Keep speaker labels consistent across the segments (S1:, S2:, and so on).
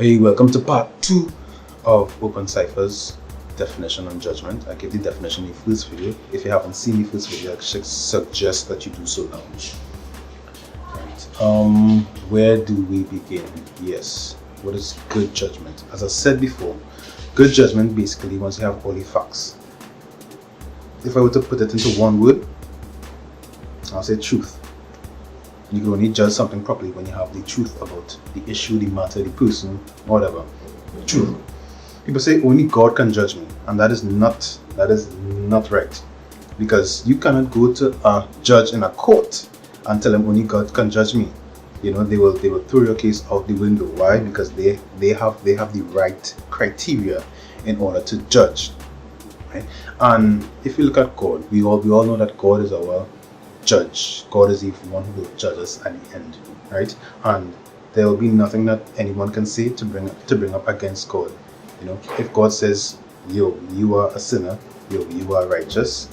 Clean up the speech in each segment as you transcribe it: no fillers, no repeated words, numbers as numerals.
S1: Hey, welcome to part 2 of Open Cyphers definition on judgment. I gave the definition in the first video. If you haven't seen the first video, I suggest that you do so now. Right. Where do we begin? Yes. What is good judgment? As I said before, good judgment basically once you have all the facts. If I were to put it into one word, I'll say truth. You can only judge something properly when you have the truth about the issue, the matter, the person, whatever. Truth. People say only God can judge me, and that is not right. Because you cannot go to a judge in a court and tell him only God can judge me. You know, they will throw your case out the window. Why? Because they have the right criteria in order to judge. Right? And if you look at God, we all know that God is our judge. God is the one who will judge us at the end, right? And there will be nothing that anyone can say to bring up against God. You know, if God says, "Yo, you are a sinner," "Yo, you are righteous,"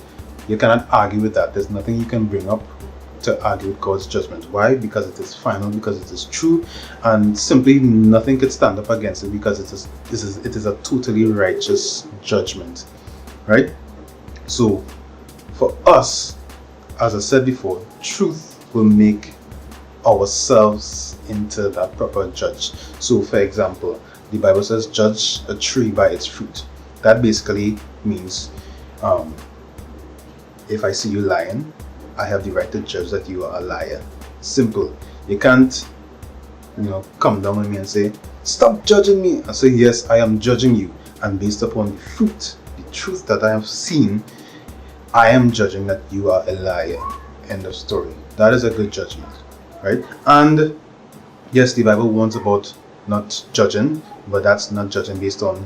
S1: you cannot argue with that. There's nothing you can bring up to argue with God's judgment. Why? Because it is final, because it is true, and simply nothing could stand up against it because it is a totally righteous judgment, right? So, for us, as I said before, truth will make ourselves into that proper judge. So, for example, the Bible says, "Judge a tree by its fruit." That basically means, if I see you lying, I have the right to judge that you are a liar. Simple. You can't, come down on me and say, "Stop judging me." I say, "Yes, I am judging you," and based upon the fruit, the truth that I have seen, I am judging that you are a liar. End of story. That is a good judgment, right? And yes, the Bible warns about not judging, but that's not judging based on,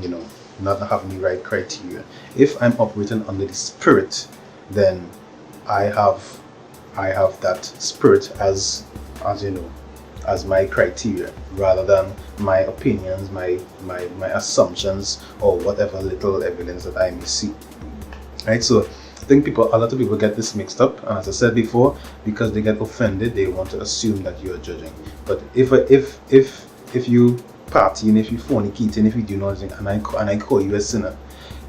S1: not having the right criteria. If I'm operating under the Spirit, then I have that Spirit as my criteria, rather than my opinions, my assumptions, or whatever little evidence that I may see. Right? So I think a lot of people get this mixed up, and as I said before, because they get offended, they want to assume that you are judging. But if you party, and if you fornicate, and if you do nothing, and I call you a sinner,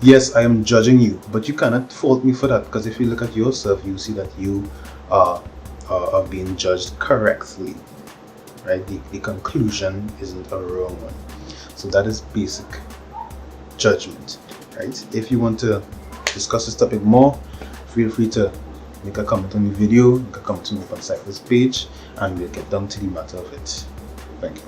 S1: yes, I am judging you, but you cannot fault me for that, because if you look at yourself, you see that you are being judged correctly, right? The conclusion isn't a wrong one. So that is basic judgment, right? If you want to discuss this topic more, feel free to make a comment on the video, make a comment on the Cyphas page, and we'll get down to the matter of it. Thank you.